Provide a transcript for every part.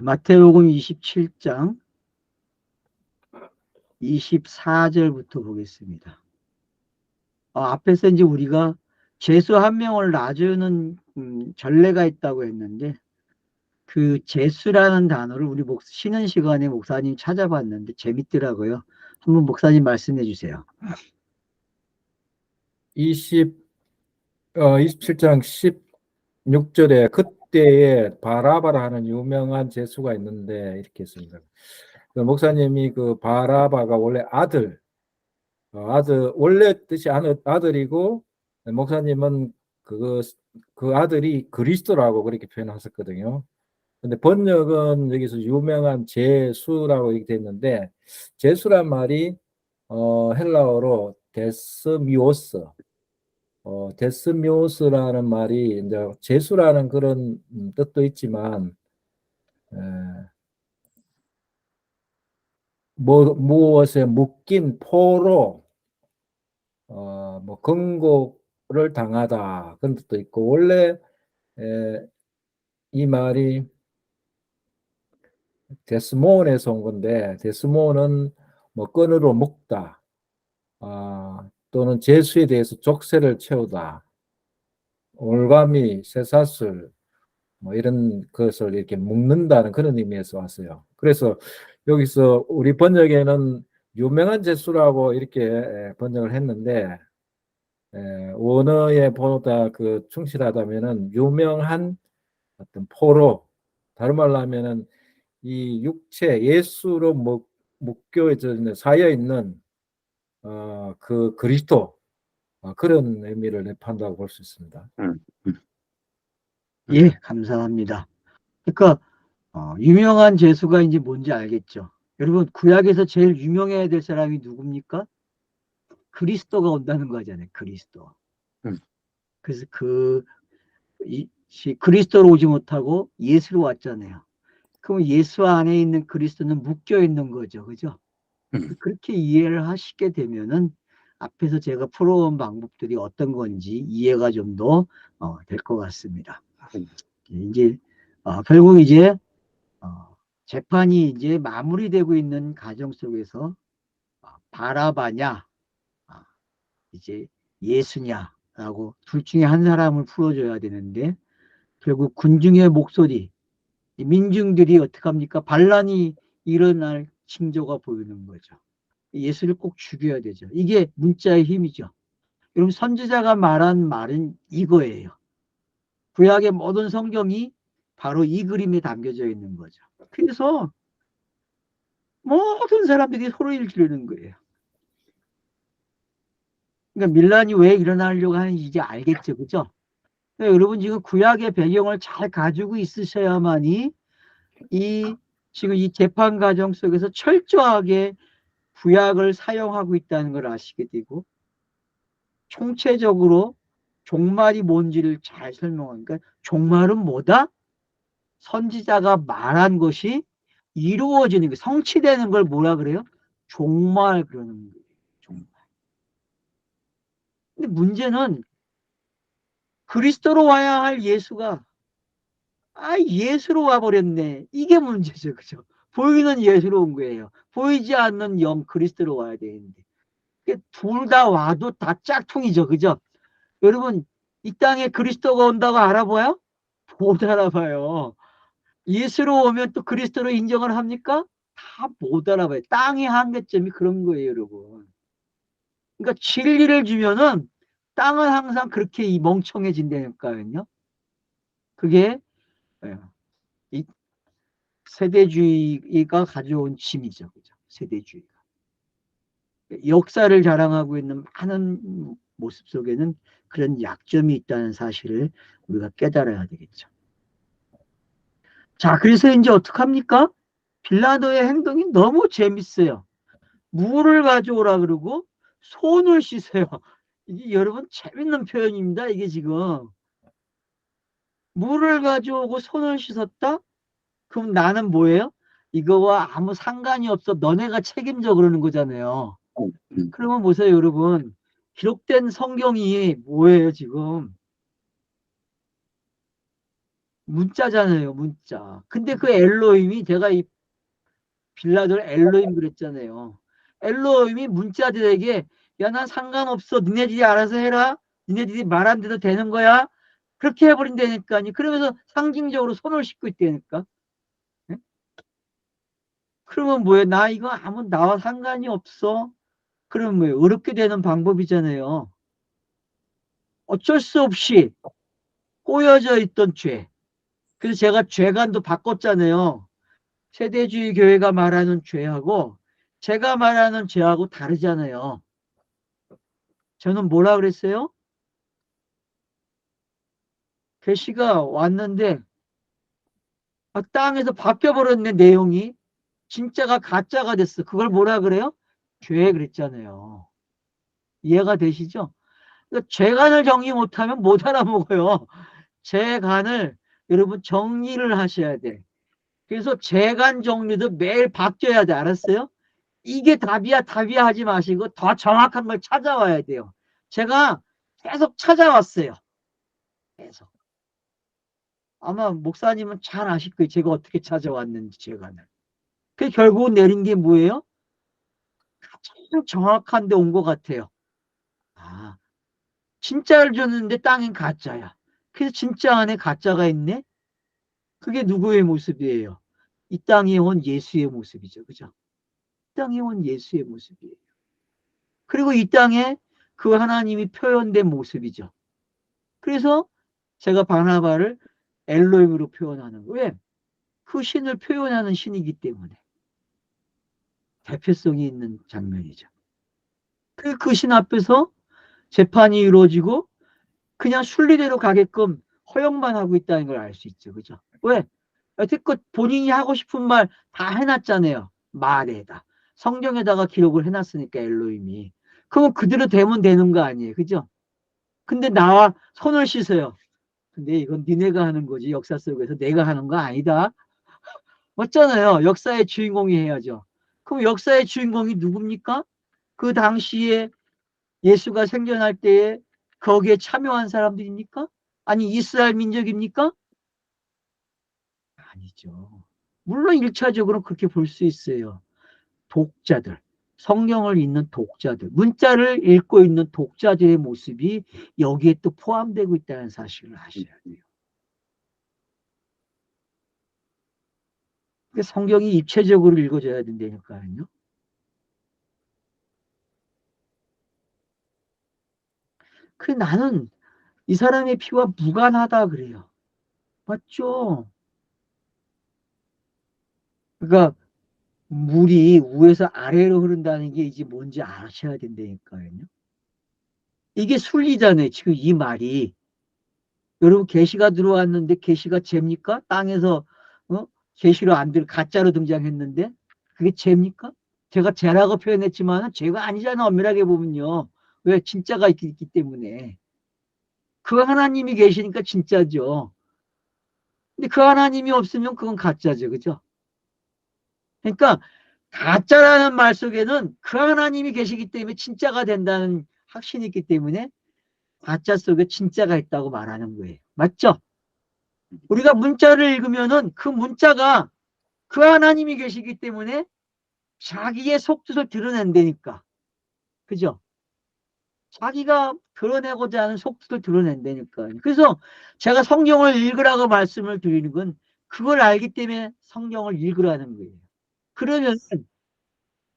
마태복음 27장 24절부터 보겠습니다. 앞에서 이제 우리가 죄수 한 명을 놔주는 전례가 있다고 했는데, 그 죄수라는 단어를 우리 쉬는 시간에 목사님 찾아봤는데 재밌더라고요. 한번 목사님 말씀해 주세요. 27장 16절에 그때에 바라바라 하는 유명한 제수가 있는데 이렇게 했습니다. 그 목사님이 그 바라바가 원래 아들 원래 뜻이 아들이고, 목사님은 그 아들이 그리스도라고 그렇게 표현하셨거든요. 근데 번역은 여기서 유명한 제수라고 이렇게 됐는데, 제수란 말이 헬라어로 데스미오스라는 말이 이제 제수라는 그런 뜻도 있지만, 무엇에 묶인 포로, 뭐 근고를 당하다 그런 뜻도 있고, 원래 이 말이 데스몬에서 온 건데, 데스몬은 뭐 끈으로 묶다, 또는 제수에 대해서 족쇄를 채우다, 올가미, 쇠사슬, 뭐 이런 것을 이렇게 묶는다는 그런 의미에서 왔어요. 그래서 여기서 우리 번역에는 유명한 제수라고 이렇게 번역을 했는데, 원어에 보다 그 충실하다면은 유명한 어떤 포로, 다른 말로 하면은 이 육체 예수로 묶여져 있는, 사여 있는 그 그리스도, 그런 의미를 내포한다고 볼 수 있습니다. 예, 감사합니다. 그러니까 유명한 제수가 이제 뭔지 알겠죠? 여러분, 구약에서 제일 유명해야 될 사람이 누굽니까? 그리스도가 온다는 거잖아요. 그리스도. 그래서 그리스도로 오지 못하고 예수로 왔잖아요. 그럼 예수 안에 있는 그리스도는 묶여 있는 거죠. 그죠? 그렇게 이해를 하시게 되면은 앞에서 제가 풀어온 방법들이 어떤 건지 이해가 좀 더 될 것 같습니다. 이제 결국 이제 재판이 이제 마무리되고 있는 과정 속에서 바라바냐 이제 예수냐라고 둘 중에 한 사람을 풀어줘야 되는데, 결국 군중의 목소리, 민중들이 어떻게 합니까? 반란이 일어날 징조가 보이는 거죠. 예수를 꼭 죽여야 되죠. 이게 문자의 힘이죠. 여러분, 선지자가 말한 말은 이거예요. 구약의 모든 성경이 바로 이 그림에 담겨져 있는 거죠. 그래서 모든 사람들이 소리를 지르는 거예요. 그러니까 밀란이 왜 일어나려고 하는지 이제 알겠죠. 그죠? 그러니까 여러분, 지금 구약의 배경을 잘 가지고 있으셔야만이 지금 이 재판 과정 속에서 철저하게 구약을 사용하고 있다는 걸 아시게 되고, 총체적으로 종말이 뭔지를 잘 설명하니까, 종말은 뭐다? 선지자가 말한 것이 이루어지는 게, 성취되는 걸 뭐라 그래요? 종말 그러는 거예요. 종말. 근데 문제는 그리스도로 와야 할 예수가 예수로 와버렸네. 이게 문제죠. 그죠? 보이는 예수로 온 거예요. 보이지 않는 영 그리스도로 와야 되는데, 둘 다 와도 다 짝퉁이죠. 그죠? 여러분, 이 땅에 그리스도가 온다고 알아봐요? 못 알아봐요. 예수로 오면 또 그리스도로 인정을 합니까? 다 못 알아봐요. 땅의 한계점이 그런 거예요, 여러분. 그러니까 진리를 주면은 땅은 항상 그렇게 멍청해진다니까요. 그게 이 세대주의가 가져온 짐이죠. 그죠? 세대주의가. 역사를 자랑하고 있는 많은 모습 속에는 그런 약점이 있다는 사실을 우리가 깨달아야 되겠죠. 자, 그래서 이제 어떡합니까? 빌라도의 행동이 너무 재밌어요. 물을 가져오라 그러고 손을 씻어요. 이게 여러분 재밌는 표현입니다. 이게 지금 물을 가져오고 손을 씻었다? 그럼 나는 뭐예요? 이거와 아무 상관이 없어. 너네가 책임져 그러는 거잖아요. 그러면 보세요, 여러분. 기록된 성경이 뭐예요, 지금? 문자잖아요, 문자. 근데 그 엘로힘이 제가 이 빌라들 엘로힘 그랬잖아요. 엘로힘이 문자들에게 야, 난 상관없어. 니네들이 알아서 해라. 니네들이 말한 대로 되는 거야. 그렇게 해버린다니까요. 그러면서 상징적으로 손을 씻고 있다니까. 예? 그러면 뭐예요? 나 이거 아무 나와 상관이 없어. 그러면 뭐예요? 어렵게 되는 방법이잖아요. 어쩔 수 없이 꼬여져 있던 죄. 그래서 제가 죄관도 바꿨잖아요. 세대주의 교회가 말하는 죄하고 제가 말하는 죄하고 다르잖아요. 저는 뭐라 그랬어요? 계시가 왔는데 땅에서 바뀌어버렸네, 내용이. 진짜가 가짜가 됐어. 그걸 뭐라 그래요? 죄 그랬잖아요. 이해가 되시죠? 그러니까 죄관을 정리 못하면 못 알아먹어요. 죄관을 여러분 정리를 하셔야 돼. 그래서 죄관 정리도 매일 바뀌어야 돼. 알았어요? 이게 답이야, 답이야 하지 마시고 더 정확한 걸 찾아와야 돼요. 제가 계속 찾아왔어요. 계속. 아마 목사님은 잘 아실 거예요. 제가 어떻게 찾아왔는지 죄관을. 그 결국은 내린 게 뭐예요? 가장 정확한 데 온 것 같아요. 아, 진짜를 줬는데 땅엔 가짜야. 그래서 진짜 안에 가짜가 있네? 그게 누구의 모습이에요? 이 땅에 온 예수의 모습이죠. 그죠? 이 땅에 온 예수의 모습이에요. 그리고 이 땅에 그 하나님이 표현된 모습이죠. 그래서 제가 바나바를 엘로힘으로 표현하는 거예요. 왜? 그 신을 표현하는 신이기 때문에. 대표성이 있는 장면이죠. 그 신 앞에서 재판이 이루어지고 그냥 순리대로 가게끔 허용만 하고 있다는 걸 알 수 있죠. 그죠? 왜? 여태껏 본인이 하고 싶은 말 다 해놨잖아요. 말에다. 성경에다가 기록을 해놨으니까 엘로힘이. 그럼 그대로 되면 되는 거 아니에요. 그죠? 근데 나와 손을 씻어요. 근데 이건 니네가 하는 거지. 역사 속에서 내가 하는 거 아니다. 맞잖아요. 역사의 주인공이 해야죠. 그럼 역사의 주인공이 누굽니까? 그 당시에 예수가 생겨날 때에 거기에 참여한 사람들입니까? 아니 이스라엘 민족입니까? 아니죠. 물론 1차적으로 그렇게 볼 수 있어요. 독자들, 성경을 읽는 독자들, 문자를 읽고 있는 독자들의 모습이 여기에 또 포함되고 있다는 사실을 아셔야 돼요. 성경이 입체적으로 읽어져야 된다니까요. 그 나는 이 사람의 피와 무관하다 그래요. 맞죠? 그러니까 물이 위에서 아래로 흐른다는 게 이제 뭔지 아셔야 된다니까요. 이게 순리잖아요. 지금 이 말이. 여러분 계시가 들어왔는데 계시가 죄입니까? 땅에서 계시로 안 들 가짜로 등장했는데 그게 죄입니까? 제가 죄라고 표현했지만 죄가 아니잖아. 엄밀하게 보면요. 왜? 진짜가 있기 때문에. 그 하나님이 계시니까 진짜죠. 근데 그 하나님이 없으면 그건 가짜죠. 그죠? 그러니까 가짜라는 말 속에는 그 하나님이 계시기 때문에 진짜가 된다는 확신이 있기 때문에 가짜 속에 진짜가 있다고 말하는 거예요. 맞죠? 우리가 문자를 읽으면은 그 문자가 그 하나님이 계시기 때문에 자기의 속뜻을 드러낸다니까. 그죠? 자기가 드러내고자 하는 속뜻을 드러낸다니까. 그래서 제가 성경을 읽으라고 말씀을 드리는 건 그걸 알기 때문에 성경을 읽으라는 거예요. 그러면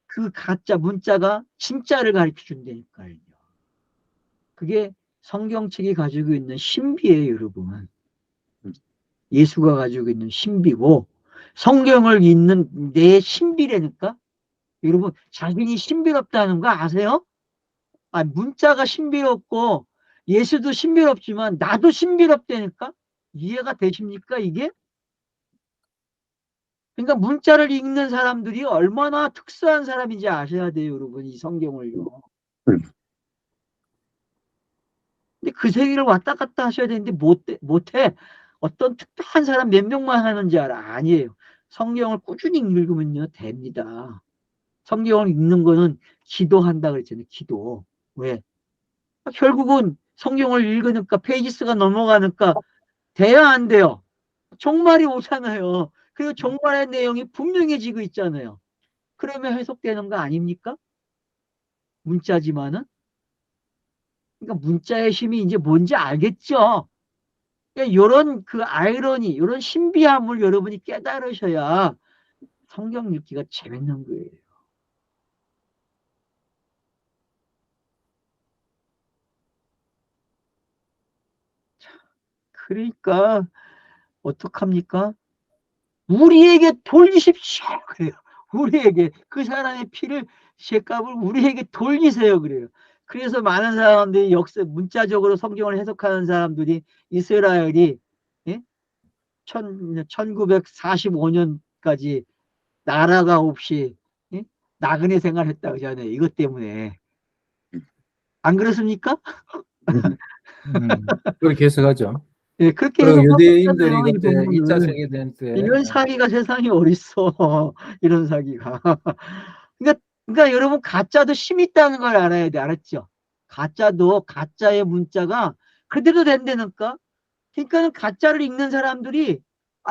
그 가짜 문자가 진짜를 가르쳐 준다니까요. 그게 성경책이 가지고 있는 신비예요, 여러분. 예수가 가지고 있는 신비고 성경을 읽는 내 신비라니까. 여러분 자신이 신비롭다는 거 아세요? 아, 문자가 신비롭고 예수도 신비롭지만 나도 신비롭다니까. 이해가 되십니까 이게? 그러니까 문자를 읽는 사람들이 얼마나 특수한 사람인지 아셔야 돼요, 여러분. 이 성경을요. 근데 그 세계를 왔다 갔다 하셔야 되는데 못해. 어떤 특별한 사람 몇 명만 하는지 알아? 아니에요. 성경을 꾸준히 읽으면요 됩니다. 성경을 읽는 거는 기도한다 그랬잖아요. 기도. 왜? 결국은 성경을 읽으니까 페이지 수가 넘어가니까 돼야 안 돼요. 종말이 오잖아요. 그리고 종말의 내용이 분명해지고 있잖아요. 그러면 해석되는 거 아닙니까? 문자지만은. 그러니까 문자의 힘이 이제 뭔지 알겠죠? 그러니까 요런 그 아이러니, 요런 신비함을 여러분이 깨달으셔야 성경 읽기가 재밌는 거예요. 그러니까 어떡합니까? 우리에게 돌리십시오. 그래요. 우리에게 그 사람의 피를 죄값을 우리에게 돌리세요. 그래요. 그래서 많은 사람들이 역사 문자적으로 성경을 해석하는 사람들이 이스라엘이 예? 1945년까지 나라가 없이 예? 나그네 생활했다 그러잖아요. 이것 때문에. 안 그렇습니까? 그렇게 해석하죠. 예, 그렇게 그리고 해석하고 유대인들이 있잖아요. 이 그때 2차 본문을. 세계대전 때 이런 사기가 세상에 어딨어. 이런 사기가. 그러니까, 그러니까 여러분 가짜도 힘 있다는 걸 알아야 돼. 알았죠? 가짜도 가짜의 문자가 그대로 된다니까. 그러니까는 가짜를 읽는 사람들이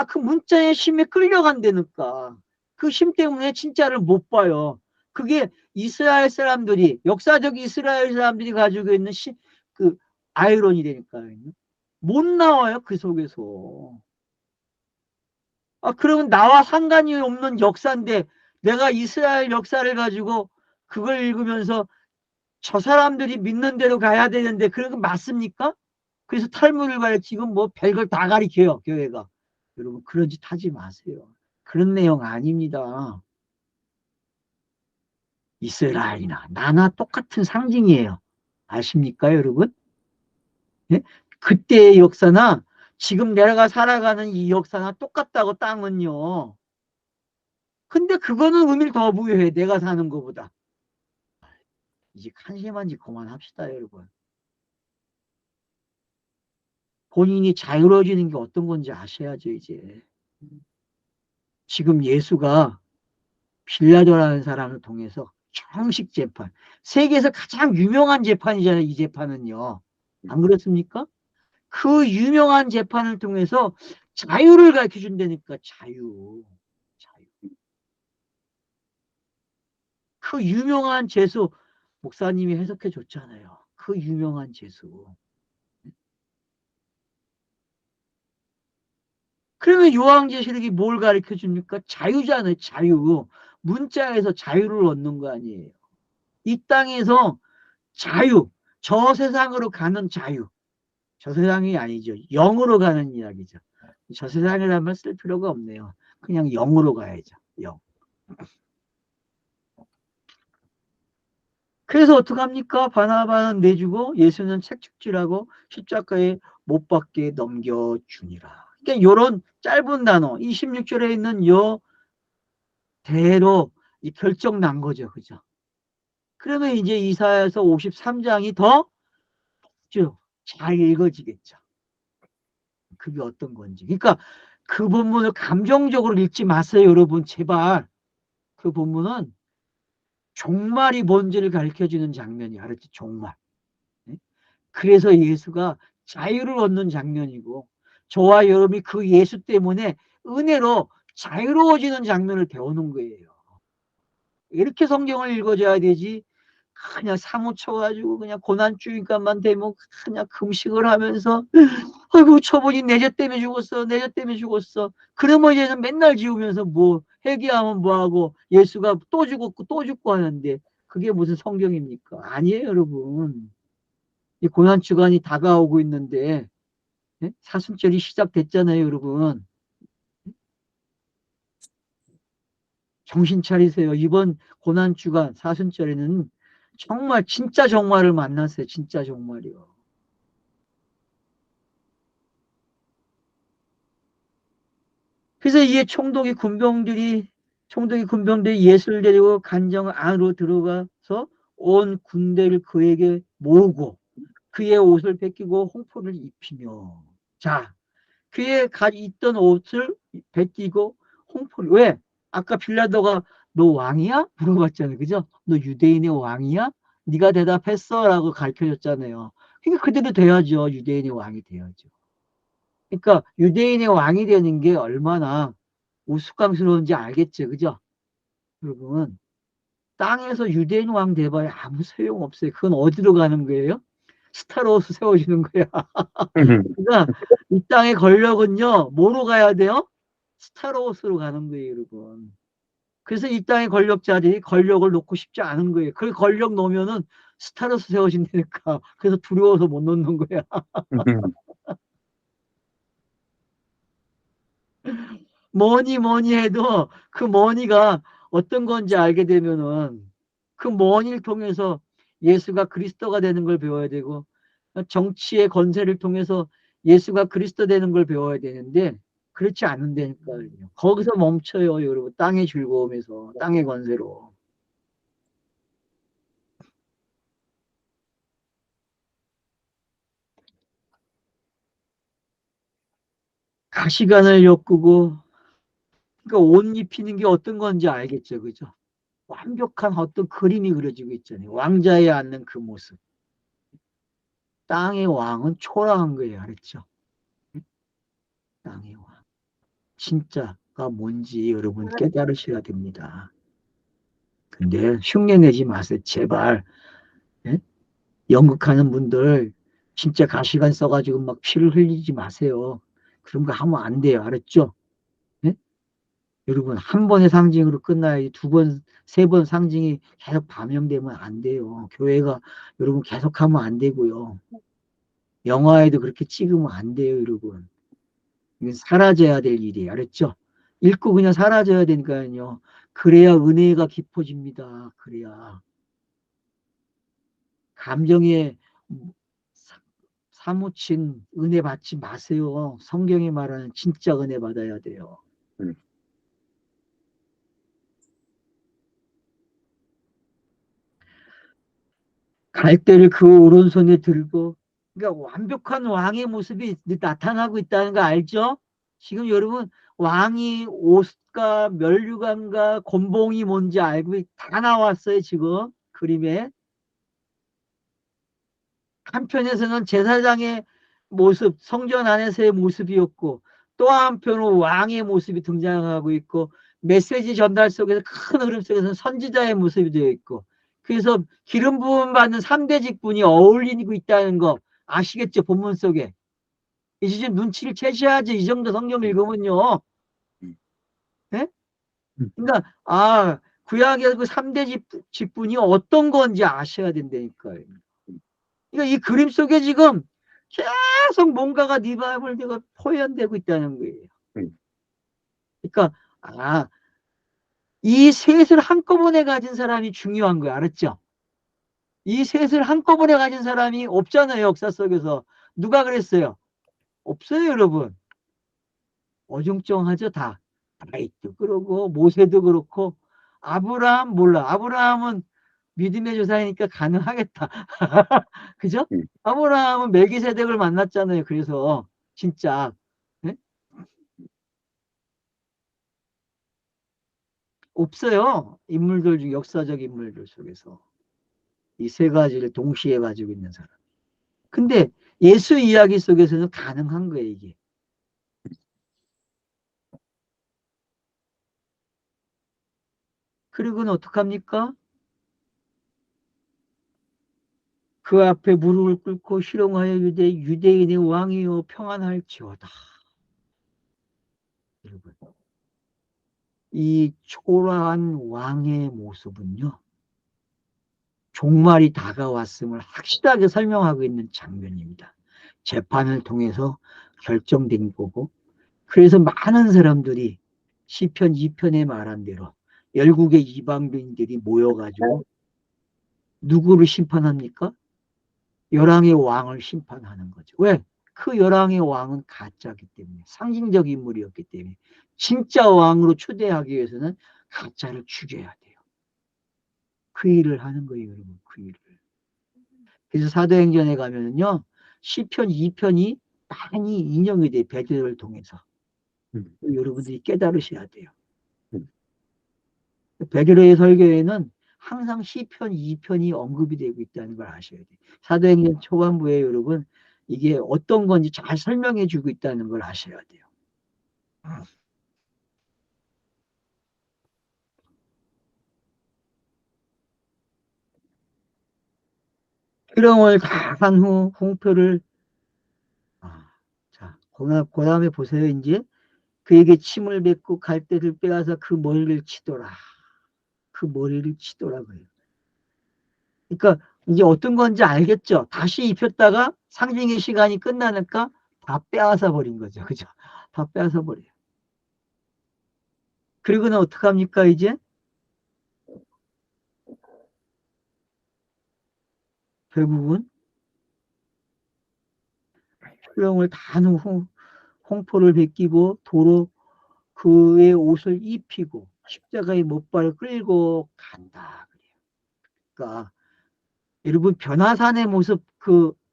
그 문자의 힘에 끌려간다니까. 그 힘 때문에 진짜를 못 봐요. 그게 이스라엘 사람들이 역사적 이스라엘 사람들이 가지고 있는 그 아이러니라니까요. 못 나와요 그 속에서. 그러면 나와 상관이 없는 역사인데 내가 이스라엘 역사를 가지고 그걸 읽으면서 저 사람들이 믿는 대로 가야 되는데 그런 거 맞습니까? 그래서 탈무를 가르치고 뭐 별걸 다 가르쳐요 교회가. 여러분 그런 짓 하지 마세요. 그런 내용 아닙니다. 이스라엘이나 나나 똑같은 상징이에요. 아십니까 여러분? 예? 그때의 역사나 지금 내가 살아가는 이 역사나 똑같다고 땅은요. 근데 그거는 의미를 더 부여해 내가 사는 것보다. 이제 한심한지 그만합시다 여러분. 본인이 자유로워지는 게 어떤 건지 아셔야죠 이제. 지금 예수가 빌라도라는 사람을 통해서 정식 재판, 세계에서 가장 유명한 재판이잖아요 이 재판은요. 안 그렇습니까? 그 유명한 재판을 통해서 자유를 가르쳐 준다니까. 자유. 그 유명한 재수 목사님이 해석해 줬잖아요. 그 유명한 재수. 그러면 요한계시록이 뭘 가르쳐 줍니까? 자유잖아요, 자유. 문자에서 자유를 얻는 거 아니에요. 이 땅에서 자유, 저 세상으로 가는 자유. 저 세상이 아니죠. 영으로 가는 이야기죠. 저 세상이라는 말 쓸 필요가 없네요. 그냥 영으로 가야죠. 영. 그래서 어떡합니까? 바나바는 내주고 예수는 책축질하고 십자가에 못 박게 넘겨주니라. 그러니까 요런 짧은 단어, 26절에 있는 요 대로 이 결정 난 거죠. 그죠? 그러면 이제 이사야서 53장이 더 잘 읽어지겠죠. 그게 어떤 건지. 그러니까 그 본문을 감정적으로 읽지 마세요, 여러분. 제발. 그 본문은 종말이 뭔지를 가르쳐 주는 장면이 알았지? 종말. 네? 그래서 예수가 자유를 얻는 장면이고 저와 여러분이 그 예수 때문에 은혜로 자유로워지는 장면을 배우는 거예요. 이렇게 성경을 읽어줘야 되지. 그냥 사무쳐가지고 그냥 고난주의감만 되면 그냥 금식을 하면서 아이고 저분이 내죄 때문에 죽었어 내죄 때문에 죽었어. 그러면 이제는 맨날 지우면서 뭐 회개하면 뭐하고 예수가 또 죽었고 또 죽고 하는데 그게 무슨 성경입니까? 아니에요 여러분. 이 고난주간이 다가오고 있는데 예? 사순절이 시작됐잖아요 여러분. 정신 차리세요. 이번 고난주간 사순절에는 정말 진짜 정말을 만났어요. 진짜 정말이요. 그래서 이에 총독이 군병들이 예수를 데리고 간정 안으로 들어가서 온 군대를 그에게 모으고 그의 옷을 벗기고 홍포를 입히며 자 그의 있던 옷을 벗기고 홍포를 왜? 아까 빌라도가 너 왕이야? 물어봤잖아요. 그죠? 너 유대인의 왕이야? 네가 대답했어 라고 가르쳐줬잖아요. 그러니까 그대로 돼야죠. 유대인의 왕이 돼야죠. 그러니까 유대인의 왕이 되는 게 얼마나 우스꽝스러운지 알겠죠, 그죠? 여러분, 땅에서 유대인 왕 돼봐야 아무 소용 없어요. 그건 어디로 가는 거예요? 스타로스 세워지는 거야. 그러니까 이 땅의 권력은요, 뭐로 가야 돼요? 스타로스로 가는 거예요, 여러분. 그래서 이 땅의 권력자들이 권력을 놓고 싶지 않은 거예요. 그 권력 놓으면은 스타로스 세워진다니까. 그래서 두려워서 못 놓는 거야. 뭐니 해도 그 뭐니가 어떤 건지 알게 되면은 그 뭐니를 통해서 예수가 그리스도가 되는 걸 배워야 되고, 정치의 건세를 통해서 예수가 그리스도 되는 걸 배워야 되는데 그렇지 않은다니까요. 거기서 멈춰요, 여러분. 땅의 즐거움에서, 땅의 건세로. 가시관을 엮고, 그러니까 옷 입히는 게 어떤 건지 알겠죠, 그죠? 완벽한 어떤 그림이 그려지고 있잖아요. 왕자에 앉는 그 모습. 땅의 왕은 초라한 거예요, 알았죠? 땅의 왕. 진짜가 뭔지 여러분 깨달으셔야 됩니다. 근데 흉내내지 마세요, 제발. 예? 연극하는 분들 진짜 가시관 써가지고 막 피를 흘리지 마세요. 그런 거 하면 안 돼요, 알았죠? 예? 여러분, 한 번의 상징으로 끝나야지 두 번, 세 번 상징이 계속 반영되면 안 돼요. 교회가 여러분 계속하면 안 되고요. 영화에도 그렇게 찍으면 안 돼요, 여러분. 이건 사라져야 될 일이에요, 알았죠? 읽고 그냥 사라져야 되니까요. 그래야 은혜가 깊어집니다. 그래야. 감정에 사무친 은혜 받지 마세요. 성경이 말하는 진짜 은혜 받아야 돼요. 갈대를 그 오른손에 들고, 그러니까 완벽한 왕의 모습이 나타나고 있다는 거 알죠? 지금 여러분, 왕이 옷과 면류관과 곤봉이 뭔지 알고 다 나왔어요, 지금 그림에. 한편에서는 제사장의 모습, 성전 안에서의 모습이었고, 또 한편으로 왕의 모습이 등장하고 있고, 메시지 전달 속에서 큰 흐름 속에서는 선지자의 모습이 되어 있고, 그래서 기름 부음 받는 3대 직분이 어울리고 있다는 거 아시겠죠? 본문 속에. 이제 좀 눈치를 채셔야지, 이 정도 성경 읽으면요. 예? 그러니까, 구약의 그 3대 직분이 어떤 건지 아셔야 된다니까요. 그러니까 이 그림 속에 지금 계속 뭔가가 리바이벌되고 포현되고 있다는 거예요. 그러니까 이 셋을 한꺼번에 가진 사람이 중요한 거야. 알았죠? 이 셋을 한꺼번에 가진 사람이 없잖아요. 역사 속에서. 누가 그랬어요? 없어요, 여러분. 어중쩡하죠, 다. 다윗도 그러고 모세도 그렇고 아브라함 몰라. 아브라함은 믿음의 조상이니까 가능하겠다. 그죠? 아브라함은 멜기세덱을 만났잖아요. 그래서 진짜 네? 없어요. 인물들 중 역사적 인물들 속에서 이 세 가지를 동시에 가지고 있는 사람. 근데 예수 이야기 속에서는 가능한 거예요, 이게. 그리고는 어떡합니까? 그 앞에 무릎을 꿇고 희롱하여 유대인의 왕이요 평안할지어다. 여러분, 이 초라한 왕의 모습은요, 종말이 다가왔음을 확실하게 설명하고 있는 장면입니다. 재판을 통해서 결정된 거고, 그래서 많은 사람들이 시편 2편에 말한 대로 열국의 이방인들이 모여가지고 누구를 심판합니까? 열왕의 왕을 심판하는 거죠. 왜? 그 열왕의 왕은 가짜기 때문에, 상징적 인물이었기 때문에 진짜 왕으로 초대하기 위해서는 가짜를 죽여야 돼요. 그 일을 하는 거예요, 여러분. 그 일을. 그래서 사도행전에 가면은요, 시편 2편이 많이 인용이 돼요. 베드로를 통해서. 여러분들이 깨달으셔야 돼요. 베드로의 설교에는 항상 시편 2편이 언급이 되고 있다는 걸 아셔야 돼요. 사도행전 초반부에 여러분 이게 어떤 건지 잘 설명해 주고 있다는 걸 아셔야 돼요. 희롱을 다 한 후 홍표를 자, 그 다음에 보세요. 이제 그에게 침을 뱉고 갈대를 빼앗아 그 머리를 치더라. 그 머리를 치더라고요. 그러니까 이제 어떤 건지 알겠죠? 다시 입혔다가 상징의 시간이 끝나니까 다 빼앗아 버린 거죠. 그죠? 다 빼앗아 버려요. 그리고는 어떡합니까, 이제? 결국은 수령을 다 후 홍포를 베끼고 도로 그의 옷을 입히고 십자가의 못발을 끌고 간다. 그러니까 여러분 변화산의 모습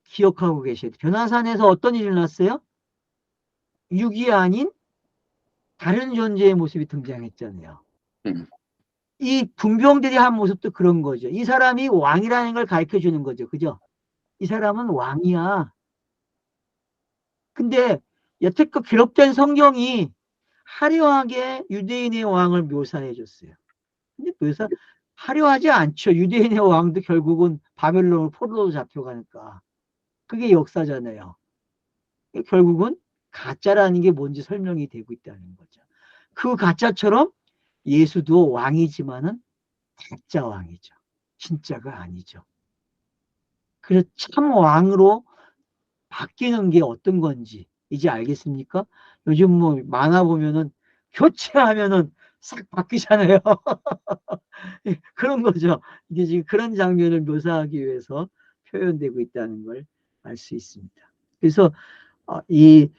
기억하고 계셔야 돼요. 변화산에서 어떤 일이 일어났어요? 육이 아닌 다른 존재의 모습이 등장했잖아요. 이 분병들이 한 모습도 그런 거죠. 이 사람이 왕이라는 걸 가르쳐 주는 거죠. 그죠? 이 사람은 왕이야. 근데 여태껏 기록된 성경이 화려하게 유대인의 왕을 묘사해 줬어요. 근데 화려하지 않죠. 유대인의 왕도 결국은 바벨론으로 포로로 잡혀가니까. 그게 역사잖아요. 결국은 가짜라는 게 뭔지 설명이 되고 있다는 거죠. 그 가짜처럼 예수도 왕이지만은 가짜 왕이죠. 진짜가 아니죠. 그래서 참 왕으로 바뀌는 게 어떤 건지 이제 알겠습니까? 요즘 뭐 만화 보면은 교체하면은 싹 바뀌잖아요. 그런 거죠. 이게 지금 그런 장면을 묘사하기 위해서 표현되고 있다는 걸 알 수 있습니다. 그래서 이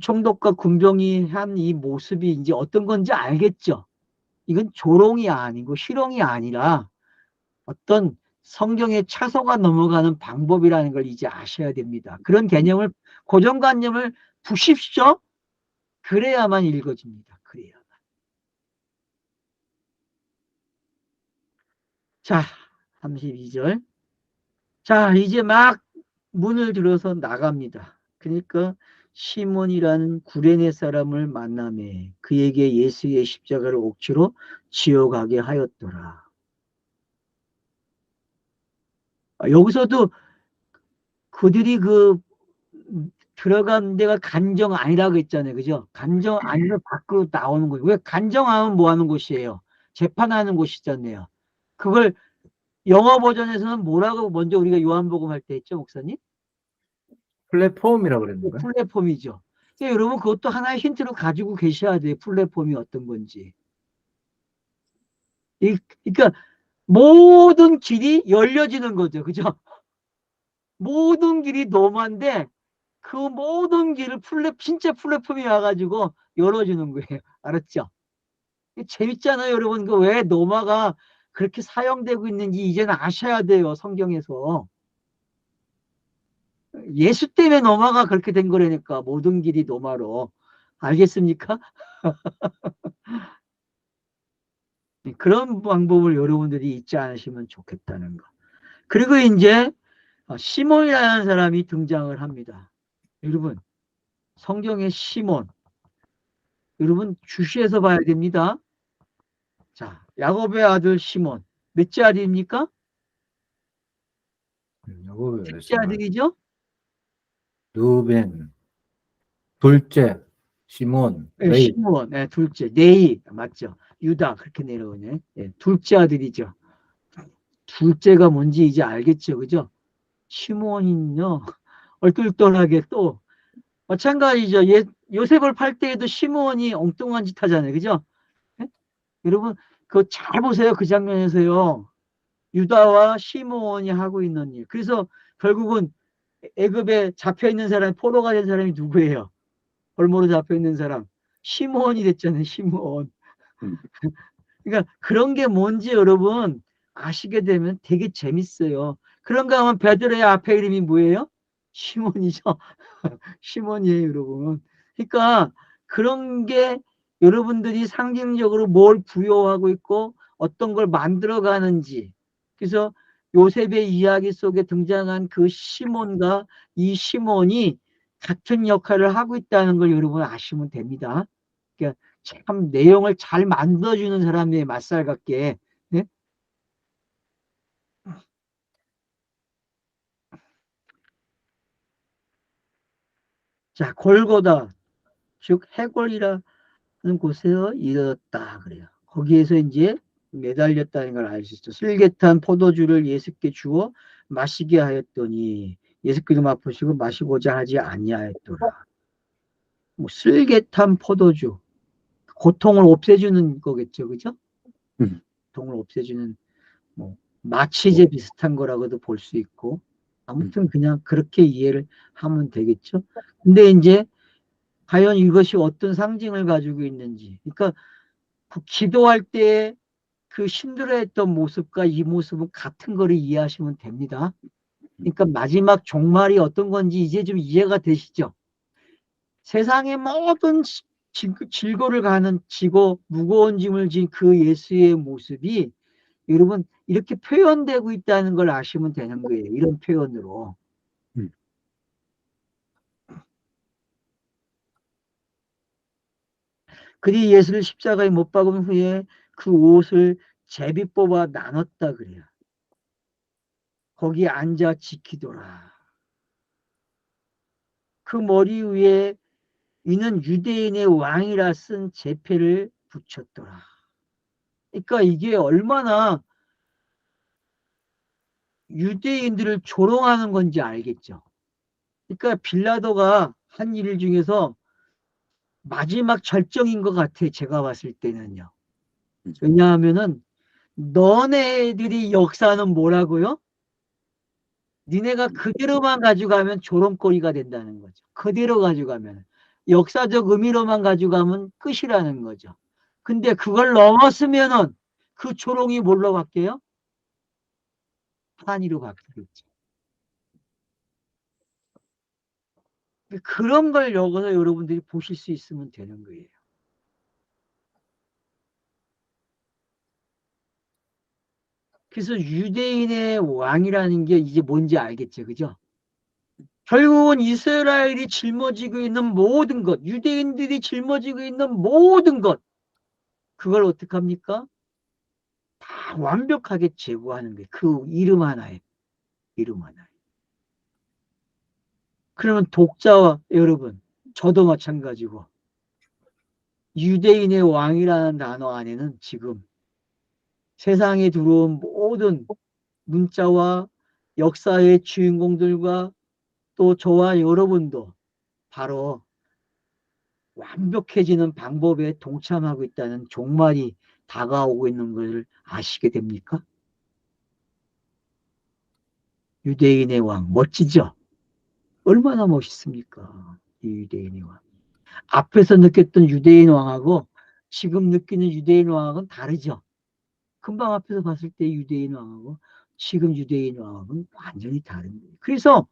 총독과 군병이 한 이 모습이 이제 어떤 건지 알겠죠. 이건 조롱이 아니고 희롱이 아니라 어떤 성경의 차소가 넘어가는 방법이라는 걸 이제 아셔야 됩니다. 그런 개념을, 고정관념을 부십시오. 그래야만 읽어집니다. 그래야만. 자, 32절. 자, 이제 막 문을 들어서 나갑니다. 그러니까 시몬이라는 구레네 사람을 만나매 그에게 예수의 십자가를 옥치로 지어가게 하였더라. 여기서도 그들이 들어간 데가 간정 아니라고 했잖아요. 그죠? 간정 아니면 밖으로 나오는 거예요. 왜 간정하면 뭐 하는 곳이에요? 재판하는 곳이잖아요. 그걸 영어 버전에서는 뭐라고 먼저 우리가 요한복음 할 때 했죠, 목사님? 플랫폼이라고 그랬는가? 플랫폼이죠. 그러니까 여러분 그것도 하나의 힌트로 가지고 계셔야 돼요. 플랫폼이 어떤 건지. 그러니까 모든 길이 열려지는 거죠. 그죠? 모든 길이 너무한데 그 모든 길을 진짜 플랫폼이 와가지고 열어주는 거예요. 알았죠? 재밌잖아요, 여러분. 왜 노마가 그렇게 사용되고 있는지 이제는 아셔야 돼요, 성경에서. 예수 때문에 노마가 그렇게 된 거라니까, 모든 길이 노마로. 알겠습니까? 그런 방법을 여러분들이 잊지 않으시면 좋겠다는 거. 그리고 이제 시몬이라는 사람이 등장을 합니다. 여러분, 성경의 시몬. 여러분, 주시해서 봐야 됩니다. 자, 야곱의 아들 시몬. 몇째 아들입니까? 셋째 아들이죠? 루벤, 둘째 시몬, 네, 레위. 시몬, 네, 둘째. 네이, 맞죠? 유다, 그렇게 내려오네. 네, 둘째 아들이죠. 둘째가 뭔지 이제 알겠죠? 그죠? 시몬은요, 얼떨떨하게 또, 마찬가지죠. 요셉을 팔 때에도 시몬이 엉뚱한 짓 하잖아요. 그죠? 네? 여러분, 그거 잘 보세요. 그 장면에서요. 유다와 시몬이 하고 있는 일. 그래서 결국은 애굽에 잡혀 있는 사람이, 포로가 된 사람이 누구예요? 골모로 잡혀 있는 사람. 시몬이 됐잖아요. 시몬. 그러니까 그런 게 뭔지 여러분 아시게 되면 되게 재밌어요. 그런가 하면 베드로의 앞에 이름이 뭐예요? 시몬이죠. 시몬이에요, 여러분. 그러니까 그런 게 여러분들이 상징적으로 뭘 부여하고 있고 어떤 걸 만들어 가는지. 그래서 요셉의 이야기 속에 등장한 그 시몬과 이 시몬이 같은 역할을 하고 있다는 걸 여러분 아시면 됩니다. 그러니까 참 내용을 잘 만들어주는 사람의 맛살 같게. 네? 자, 골고다, 즉 해골이라는 곳에서 이르렀다 그래요. 거기에서 이제 매달렸다는 걸 알 수 있죠. 슬개탄 포도주를 예수께 주어 마시게 하였더니 예수께서 맛보시고 마시고자 하지 아니하였더라. 뭐 슬개탄 포도주, 고통을 없애주는 거겠죠, 그죠? 고통을 없애주는 뭐 마취제 비슷한 거라고도 볼 수 있고, 아무튼 그냥 그렇게 이해를 하면 되겠죠. 근데 이제 과연 이것이 어떤 상징을 가지고 있는지, 그러니까 그 기도할 때 그 힘들어했던 모습과 이 모습은 같은 거를 이해하시면 됩니다. 그러니까 마지막 종말이 어떤 건지 이제 좀 이해가 되시죠? 세상의 모든 질고를 가는 지고 무거운 짐을 진 그 예수의 모습이 여러분 이렇게 표현되고 있다는 걸 아시면 되는 거예요. 이런 표현으로. 그리 예수를 십자가에 못 박은 후에 그 옷을 제비 뽑아 나눴다 그래요. 거기 앉아 지키더라. 그 머리 위에 이는 유대인의 왕이라 쓴 제패를 붙였더라. 그러니까 이게 얼마나 유대인들을 조롱하는 건지 알겠죠. 그러니까 빌라도가 한 일 중에서 마지막 절정인 것 같아, 제가 봤을 때는요. 왜냐하면은 너네들이 역사는 뭐라고요? 니네가 그대로만 가져가면 조롱거리가 된다는 거죠. 그대로 가져가면. 역사적 의미로만 가져가면 끝이라는 거죠. 근데 그걸 넘었으면은 그 조롱이 뭘로 바뀌어요? 한이로 바뀌겠죠. 그런 걸 여기서 여러분들이 보실 수 있으면 되는 거예요. 그래서 유대인의 왕이라는 게 이제 뭔지 알겠죠, 그죠? 결국은 이스라엘이 짊어지고 있는 모든 것, 유대인들이 짊어지고 있는 모든 것, 그걸 어떡합니까? 다 완벽하게 제거하는 거예요. 그 이름 하나에, 이름 하나에. 그러면 독자와 여러분, 저도 마찬가지고, 유대인의 왕이라는 단어 안에는 지금 세상에 들어온 모든 문자와 역사의 주인공들과 또 저와 여러분도 바로 완벽해지는 방법에 동참하고 있다는 종말이 다가오고 있는 것을 아시게 됩니까? 유대인의 왕, 멋지죠? 얼마나 멋있습니까? 이 유대인의 왕. 앞에서 느꼈던 유대인 왕하고 지금 느끼는 유대인 왕하고는 다르죠? 금방 앞에서 봤을 때 유대인 왕하고 지금 유대인 왕하고는 완전히 다른 거예요. 그래서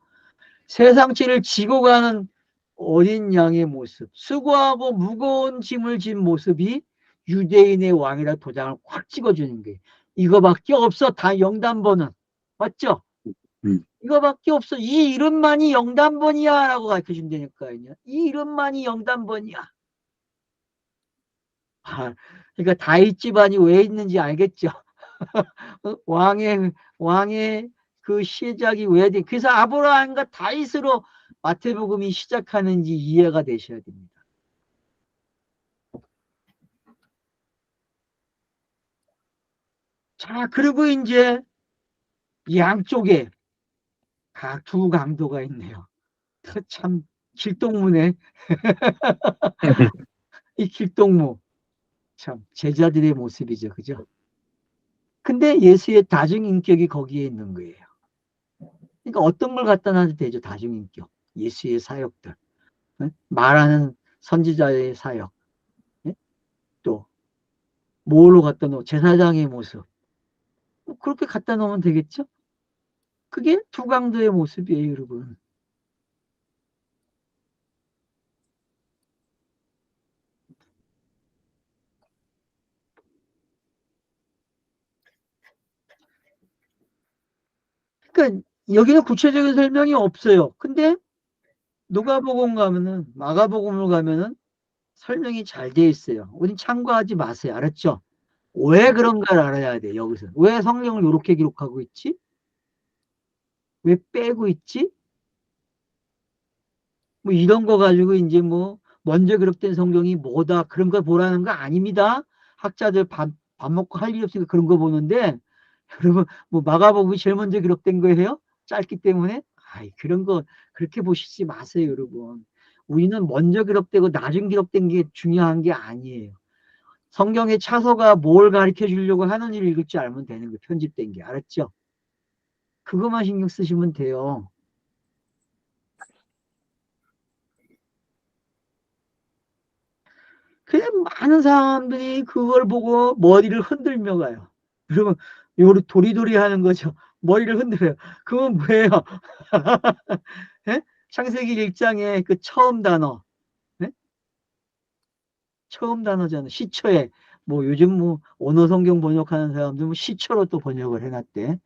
세상치를 지고 가는 어린 양의 모습, 수고하고 무거운 짐을 진 모습이 유대인의 왕이라 도장을 확 찍어주는 거예요. 이거밖에 없어, 다 영단번은. 맞죠? 이거밖에 없어. 이 이름만이 영단번이야 라고 가르쳐 준다니까요. 이 이름만이 영단번이야. 아, 그러니까 다윗 집안이 왜 있는지 알겠죠? 왕의 그 시작이 왜 돼? 그래서 아브라함과 다윗으로 마태복음이 시작하는지 이해가 되셔야 됩니다. 자, 그리고 이제 양쪽에 각 두 강도가 있네요. 참 길동무네. 이 길동무. 참 제자들의 모습이죠. 그죠? 근데 예수의 다중인격이 거기에 있는 거예요. 그러니까 어떤 걸 갖다 놔도 되죠. 다중인격. 예수의 사역들. 말하는 선지자의 사역. 또 뭐로 갖다 놓고 제사장의 모습. 그렇게 갖다 놓으면 되겠죠? 그게 두 강도의 모습이에요, 여러분. 그러니까 여기는 구체적인 설명이 없어요. 근데 누가복음 가면은, 마가복음을 가면은 설명이 잘 돼 있어요. 우린 참고하지 마세요. 알았죠? 왜 그런가를 알아야 돼, 여기서. 왜 성경을 이렇게 기록하고 있지? 왜 빼고 있지? 뭐 이런 거 가지고 이제 뭐 먼저 기록된 성경이 뭐다 그런 걸 보라는 거 아닙니다. 학자들 밥 먹고 할 일 없으니까 그런 거 보는데 여러분 뭐 마가복음이 제일 먼저 기록된 거예요? 짧기 때문에? 아이 그런 거 그렇게 보시지 마세요, 여러분. 우리는 먼저 기록되고 나중 기록된 게 중요한 게 아니에요. 성경의 차서가 뭘 가르쳐 주려고 하는 일을 읽을 줄 알면 되는 거예요. 편집된 게. 알았죠? 그거만 신경 쓰시면 돼요. 그냥 많은 사람들이 그걸 보고 머리를 흔들며 가요. 그러면 요리 도리도리 하는 거죠. 머리를 흔들어요. 그건 뭐예요? 예? 창세기 1장의 그 처음 단어. 예? 처음 단어잖아. 시초에. 뭐 요즘 뭐 언어 성경 번역하는 사람들 뭐 시초로 또 번역을 해놨대.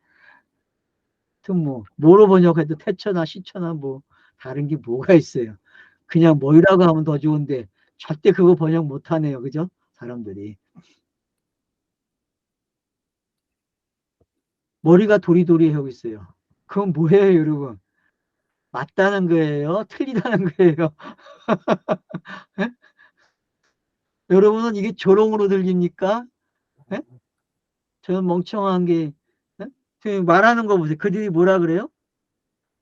하여튼 뭐 뭐로 번역해도 태초나 시초나 뭐 다른 게 뭐가 있어요. 그냥 뭐이라고 하면 더 좋은데 절대 그거 번역 못하네요. 그죠? 사람들이. 머리가 도리도리 하고 있어요. 그건 뭐예요, 여러분? 맞다는 거예요? 틀리다는 거예요? 예? 여러분은 이게 조롱으로 들립니까? 예? 저는 멍청한 게, 예? 그 말하는 거 보세요. 그들이 뭐라 그래요?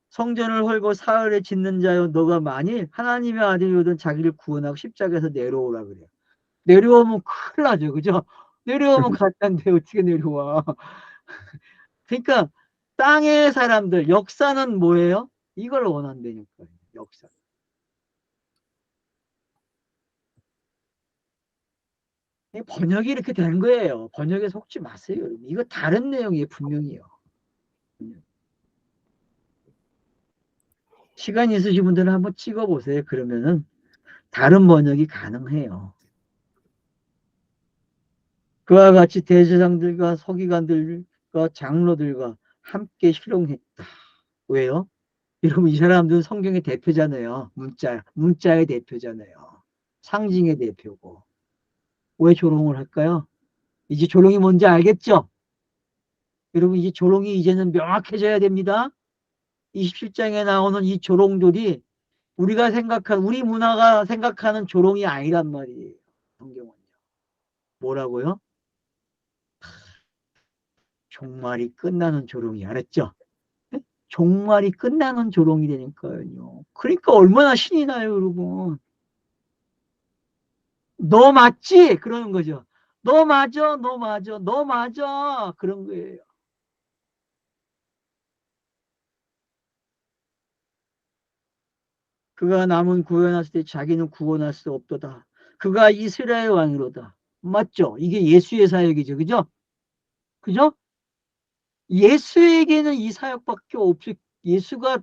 성전을 헐고 사흘에 짓는 자여 너가 만일 하나님의 아들이거든 자기를 구원하고 십자가에서 내려오라 그래요. 내려오면 큰일 나죠. 그죠? 내려오면 가짜인데 어떻게 내려와. 그러니까 땅의 사람들, 역사는 뭐예요? 이걸 원한다니까요. 역사. 번역이 이렇게 되는 거예요. 번역에 속지 마세요. 여러분. 이거 다른 내용이에요. 분명히요. 시간 있으신 분들은 한번 찍어보세요. 그러면은 다른 번역이 가능해요. 그와 같이 대제사장들과 서기관들과 장로들과 함께 희롱했다. 왜요? 여러분 이 사람들은 성경의 대표잖아요. 문자의 대표잖아요. 상징의 대표고. 왜 조롱을 할까요? 이제 조롱이 뭔지 알겠죠? 여러분 이제 조롱이 이제는 명확해져야 됩니다. 27장에 나오는 이 조롱들이 우리 문화가 생각하는 조롱이 아니란 말이에요. 성경은요. 뭐라고요? 종말이 끝나는 조롱이 알았죠? 네? 종말이 끝나는 조롱이 되니까요. 그러니까 얼마나 신이 나요, 여러분. 너 맞지? 그러는 거죠. 너 맞아, 너 맞아, 너 맞아. 그런 거예요. 그가 남은 구원했을 때 자기는 구원할 수 없도다. 그가 이스라엘 왕이로다. 맞죠? 이게 예수의 사역이죠. 그죠? 그죠? 예수에게는 이 사역밖에 없이 예수가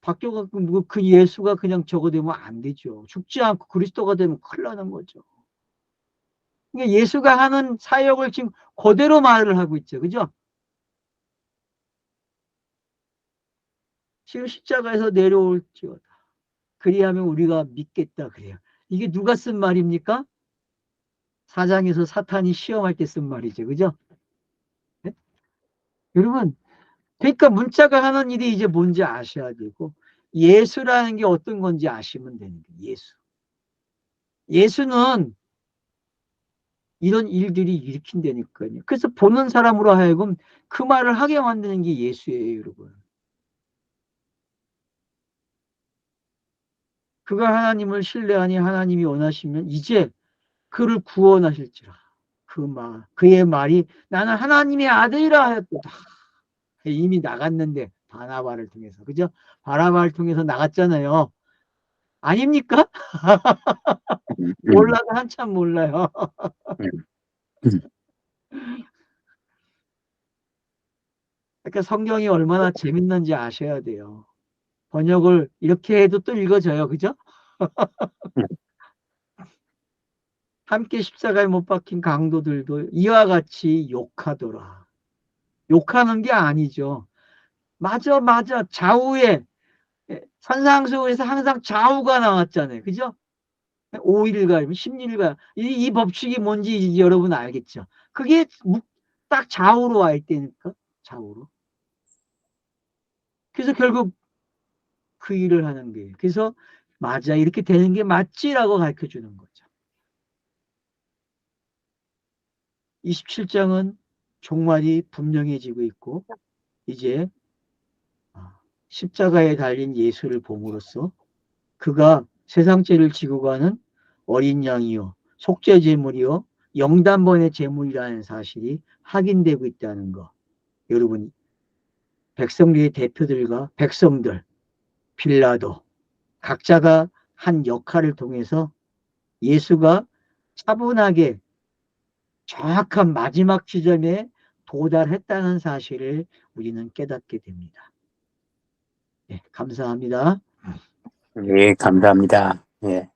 바뀌어갖고 그 예수가 그냥 저거 되면 안 되죠. 죽지 않고 그리스도가 되면 큰일 나는 거죠. 그러니까 예수가 하는 사역을 지금 그대로 말을 하고 있죠. 그죠? 지금 십자가에서 내려올지어다. 그리하면 우리가 믿겠다 그래요. 이게 누가 쓴 말입니까? 사장에서 사탄이 시험할 때 쓴 말이죠. 그죠? 네? 여러분, 그러니까 문자가 하는 일이 이제 뭔지 아셔야 되고 예수라는 게 어떤 건지 아시면 되는 거예요. 예수. 예수는 이런 일들이 일으킨다니까요. 그래서 보는 사람으로 하여금 그 말을 하게 만드는 게 예수예요, 여러분. 그가 하나님을 신뢰하니 하나님이 원하시면 이제 그를 구원하실지라. 그의 말이 나는 하나님의 아들이라 하였도다. 이미 나갔는데 바나바를 통해서. 그죠? 바나바를 통해서 나갔잖아요. 아닙니까? 몰라도 한참 몰라요. 그러니까 성경이 얼마나 재밌는지 아셔야 돼요. 번역을 이렇게 해도 또 읽어져요. 그죠? 함께 십자가에 못 박힌 강도들도 이와 같이 욕하더라. 욕하는 게 아니죠. 맞아, 맞아. 좌우에, 산상수훈에서 항상 좌우가 나왔잖아요. 그죠? 5일가, 10일가. 이 법칙이 뭔지 이제 여러분 알겠죠? 그게 딱 좌우로 와 있다니까? 좌우로. 그래서 결국 그 일을 하는 거예요. 그래서 맞아, 이렇게 되는 게 맞지라고 가르쳐 주는 거죠. 27장은 종말이 분명해지고 있고, 이제 십자가에 달린 예수를 봄으로써 그가 세상 죄를 지고 가는 어린 양이요, 속죄 제물이요, 영단번의 제물이라는 사실이 확인되고 있다는 거. 여러분, 백성들의 대표들과 백성들, 빌라도, 각자가 한 역할을 통해서 예수가 차분하게 정확한 마지막 지점에 도달했다는 사실을 우리는 깨닫게 됩니다. 네, 감사합니다. 예, 감사합니다. 예.